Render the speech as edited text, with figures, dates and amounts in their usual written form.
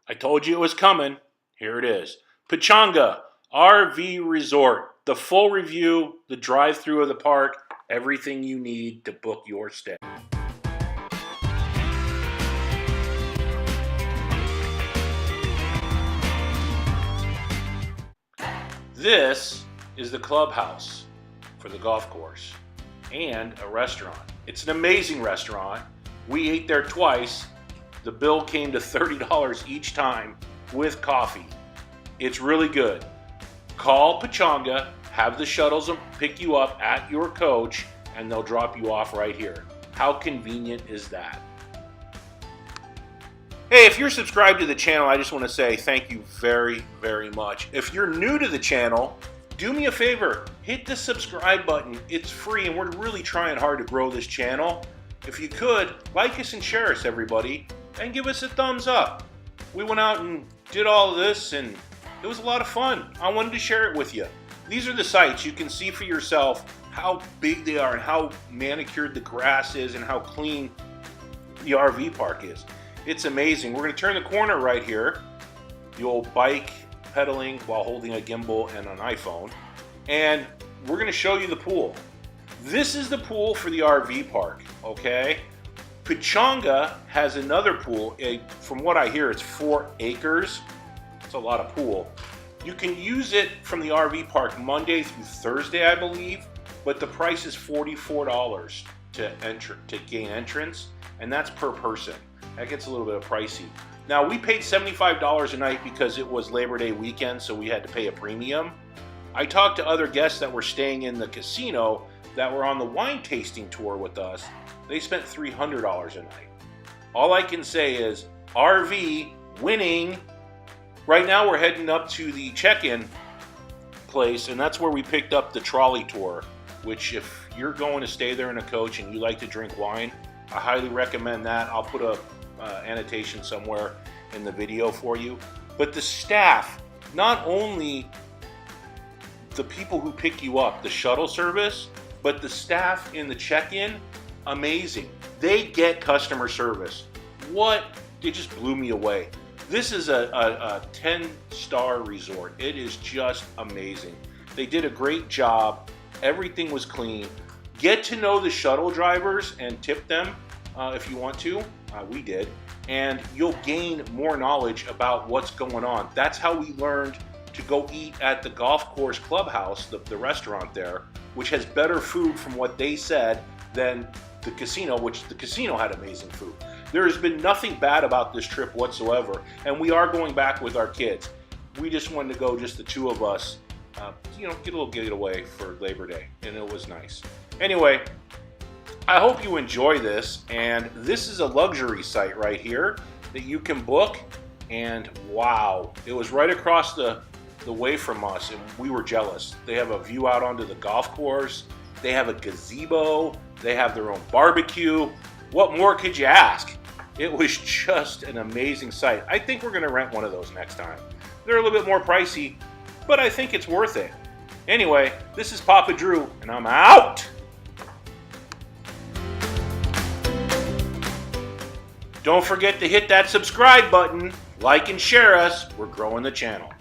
I told you it was coming. Here it is. Pechanga RV Resort. The full review, the drive-through of the park, everything you need to book your stay. This is the Clubhouse for the golf course and a restaurant. It's an amazing restaurant. We ate there twice. The bill came to $30 each time with coffee. It's really good. Call Pechanga, have the shuttles pick you up at your coach, and they'll drop you off right here. How convenient is that? Hey, if you're subscribed to the channel, I just want to say thank you very, very much. If you're new to the channel, do me a favor, hit the subscribe button. It's free, and we're really trying hard to grow this channel. If you could, like us and share us, everybody, and give us a thumbs up. We went out and did all of this, and it was a lot of fun. I wanted to share it with you. These are the sites. You can see for yourself how big they are and how manicured the grass is and how clean the RV park is. It's amazing. We're going to turn the corner right here. The old bike pedaling while holding a gimbal and an iPhone. And we're going to show you the pool. This is the pool for the RV park, okay? Pechanga has another pool. From what I hear, it's 4 acres. It's a lot of pool. You can use it from the RV park Monday through Thursday, I believe, but the price is $44 to gain entrance, and that's per person. That gets a little bit pricey. Now, we paid $75 a night because it was Labor Day weekend, so we had to pay a premium. I talked to other guests that were staying in the casino that were on the wine tasting tour with us. They spent $300 a night. All I can say is RV winning. Right now we're heading up to the check-in place, and that's where we picked up the Trolley Tour, which if you're going to stay there in a coach and you like to drink wine, I highly recommend that. I'll put a annotation somewhere in the video for you. But the staff, not only the people who pick you up, the shuttle service, but the staff in the check-in, amazing. They get customer service. It just blew me away. This is a 10-star resort. It is just amazing. They did a great job. Everything was clean. Get to know the shuttle drivers and tip them if you want to. We did. And you'll gain more knowledge about what's going on. That's how we learned to go eat at the golf course Clubhouse, the restaurant there, which has better food from what they said than the casino, which the casino had amazing food. There has been nothing bad about this trip whatsoever, and we are going back with our kids. We just wanted to go, just the two of us, get a little getaway for Labor Day, and it was nice. Anyway, I hope you enjoy this, and this is a luxury site right here that you can book, and wow, it was right across the way from us, and we were jealous. They have a view out onto the golf course. They have a gazebo. They have their own barbecue. What more could you ask? It was just an amazing site. I think we're going to rent one of those next time. They're a little bit more pricey, but I think it's worth it. Anyway, this is Papa Drew, and I'm out. Don't forget to hit that subscribe button, like and share us. We're growing the channel.